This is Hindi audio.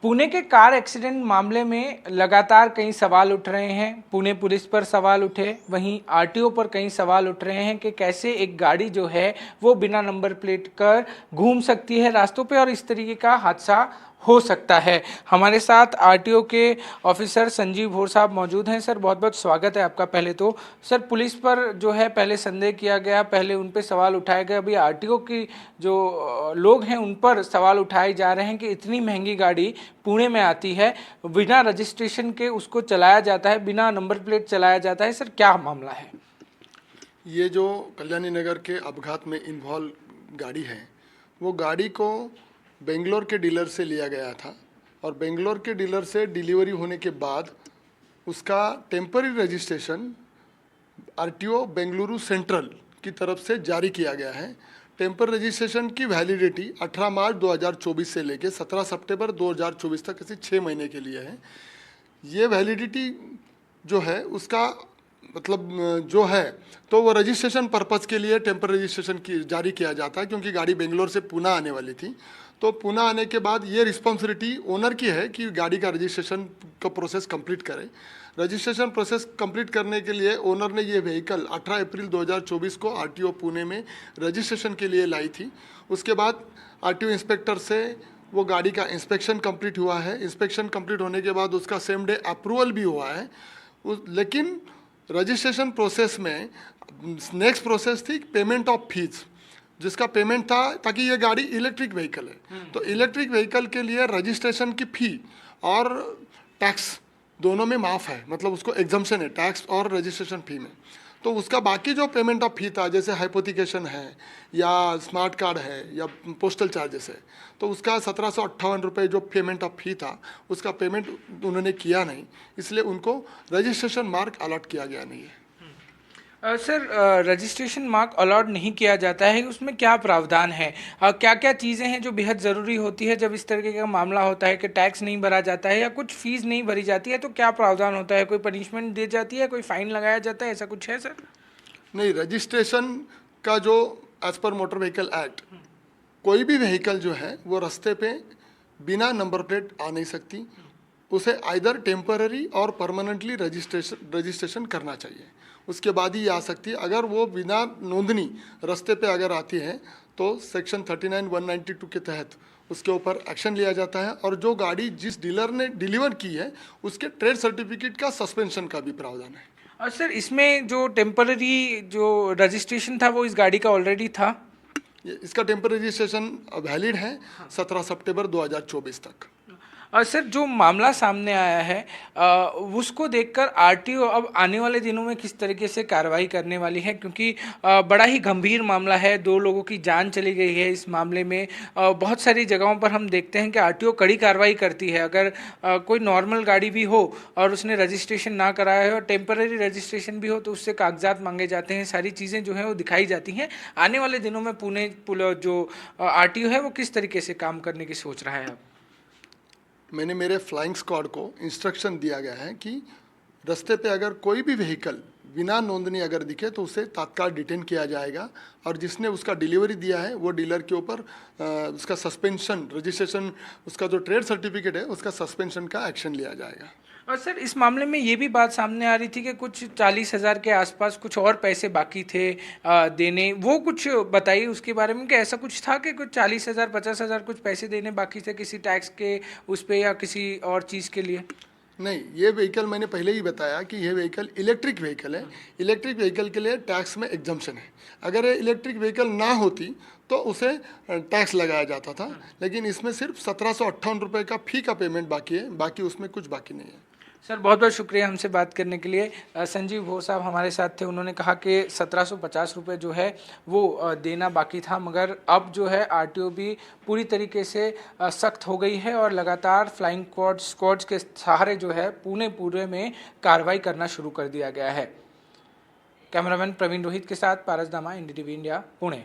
पुणे के कार एक्सीडेंट मामले में लगातार कई सवाल उठ रहे हैं। पुणे पुलिस पर सवाल उठे, वहीं आरटीओ पर कई सवाल उठ रहे हैं कि कैसे एक गाड़ी जो है वो बिना नंबर प्लेट कर घूम सकती है रास्तों पे और इस तरीके का हादसा हो सकता है। हमारे साथ आरटीओ के ऑफिसर संजीव भोर साहब मौजूद हैं। सर, बहुत बहुत स्वागत है आपका। पहले तो सर, पुलिस पर जो है पहले संदेह किया गया, पहले उन पे सवाल उठाए गए, अभी आरटीओ की जो लोग हैं उन पर सवाल उठाए जा रहे हैं कि इतनी महंगी गाड़ी पुणे में आती है, बिना रजिस्ट्रेशन के उसको चलाया जाता है, बिना नंबर प्लेट चलाया जाता है। सर, क्या मामला है? ये जो कल्याणी नगर के अपघात में इन्वॉल्व गाड़ी है, वो गाड़ी को बेंगलोर के डीलर से लिया गया था और बेंगलोर के डीलर से डिलीवरी होने के बाद उसका temporary registration RTO Bengaluru central की तरफ से जारी किया गया है। टेम्पर रजिस्ट्रेशन की वैलिडिटी 18 मार्च 2024 से लेकर 17 सितंबर 2024 तक, ऐसे 6 महीने के लिए है। ये वैलिडिटी जो है उसका मतलब जो है तो वो रजिस्ट्रेशन पर्पज़ के लिए टेम्पर रजिस्ट्रेशन की जारी किया जाता है, क्योंकि गाड़ी बेंगलोर से पुणे आने वाली थी। तो पुणे आने के बाद ये रिस्पॉन्सिबिलिटी ओनर की है कि गाड़ी का रजिस्ट्रेशन का प्रोसेस कंप्लीट करे। रजिस्ट्रेशन प्रोसेस कंप्लीट करने के लिए ओनर ने ये व्हीकल 18 अप्रैल 2024 को आरटीओ पुणे में रजिस्ट्रेशन के लिए लाई थी। उसके बाद आरटीओ इंस्पेक्टर से वो गाड़ी का इंस्पेक्शन कंप्लीट हुआ है। इंस्पेक्शन कंप्लीट होने के बाद उसका सेम डे अप्रूवल भी हुआ है। लेकिन रजिस्ट्रेशन प्रोसेस में नेक्स्ट प्रोसेस थी पेमेंट ऑफ फीस, जिसका पेमेंट था, ताकि ये गाड़ी इलेक्ट्रिक व्हीकल है तो इलेक्ट्रिक व्हीकल के लिए रजिस्ट्रेशन की फ़ी और टैक्स दोनों में माफ़ है, मतलब उसको एग्जम्पशन है टैक्स और रजिस्ट्रेशन फ़ी में। तो उसका बाकी जो पेमेंट ऑफ फी था, जैसे हाइपोथिकेशन है या स्मार्ट कार्ड है या पोस्टल चार्जेस है, तो उसका 1758 रुपये जो पेमेंट ऑफ फी था उसका पेमेंट उन्होंने किया नहीं, इसलिए उनको रजिस्ट्रेशन मार्क अलॉट किया गया नहीं है। सर, रजिस्ट्रेशन मार्क अलॉट नहीं किया जाता है, उसमें क्या प्रावधान है? क्या क्या चीज़ें हैं जो बेहद ज़रूरी होती है जब इस तरीके का मामला होता है कि टैक्स नहीं भरा जाता है या कुछ फीस नहीं भरी जाती है, तो क्या प्रावधान होता है? कोई पनिशमेंट दी जाती है, कोई फाइन लगाया जाता है, ऐसा कुछ है सर? नहीं, रजिस्ट्रेशन का जो as per motor vehicle act, कोई भी व्हीकल जो है वो रास्ते पे बिना नंबर प्लेट आ नहीं सकती, उसे आइदर टेम्पररी और परमानेंटली रजिस्ट्रेशन करना चाहिए, उसके बाद ही आ सकती है। अगर वो बिना नोंदनी रास्ते पे अगर आती है तो सेक्शन 39(192) के तहत उसके ऊपर एक्शन लिया जाता है और जो गाड़ी जिस डीलर ने डिलीवर की है उसके ट्रेड सर्टिफिकेट का सस्पेंशन का भी प्रावधान है। और सर, इसमें जो टेम्पररी जो रजिस्ट्रेशन था वो इस गाड़ी का ऑलरेडी था? इसका टेम्पररी रजिस्ट्रेशन वैलिड है 17 सितंबर 2024 तक। और सर, जो मामला सामने आया है उसको देखकर आरटीओ अब आने वाले दिनों में किस तरीके से कार्रवाई करने वाली है? क्योंकि बड़ा ही गंभीर मामला है, 2 लोगों की जान चली गई है इस मामले में। बहुत सारी जगहों पर हम देखते हैं कि आरटीओ कड़ी कार्रवाई करती है। अगर कोई नॉर्मल गाड़ी भी हो और उसने रजिस्ट्रेशन ना कराया है और टेम्पररी रजिस्ट्रेशन भी हो तो उससे कागजात मांगे जाते हैं, सारी चीज़ें जो हैं वो दिखाई जाती हैं। आने वाले दिनों में पुणे जो आरटीओ है वो किस तरीके से काम करने की सोच रहा है अब? मैंने मेरे फ्लाइंग स्क्वाड को इंस्ट्रक्शन दिया गया है कि रास्ते पे अगर कोई भी व्हीकल बिना नोंदनी अगर दिखे तो उसे तत्काल डिटेन किया जाएगा और जिसने उसका डिलीवरी दिया है वो डीलर के ऊपर उसका सस्पेंशन, रजिस्ट्रेशन, उसका जो ट्रेड सर्टिफिकेट है उसका सस्पेंशन का एक्शन लिया जाएगा। और सर, इस मामले में ये भी बात सामने आ रही थी कि कुछ 40,000 के आसपास कुछ और पैसे बाकी थे देने, वो कुछ बताइए उसके बारे में कि ऐसा कुछ था कि कुछ 40,000 50,000 कुछ पैसे देने बाकी थे किसी टैक्स के उस पे या किसी और चीज़ के लिए? नहीं, ये व्हीकल मैंने पहले ही बताया कि ये व्हीकल इलेक्ट्रिक व्हीकल है। इलेक्ट्रिक व्हीकल के लिए टैक्स में एग्जम्पशन है। अगर ये इलेक्ट्रिक व्हीकल ना होती तो उसे टैक्स लगाया जाता था, लेकिन इसमें सिर्फ 1758 रुपये का फ़ी का पेमेंट बाकी है, बाकी उसमें कुछ बाकी नहीं है। सर, बहुत बहुत शुक्रिया हमसे बात करने के लिए। संजीव भोर साहब हमारे साथ थे। उन्होंने कहा कि 1750 रुपये जो है वो देना बाकी था, मगर अब जो है आरटीओ भी पूरी तरीके से सख्त हो गई है और लगातार फ्लाइंग स्क्वाड्स के सहारे जो है पुणे पूरे में कार्रवाई करना शुरू कर दिया गया है। कैमरामैन प्रवीण रोहित के साथ पारस दामा, एनडीटीवी इंडिया, पुणे।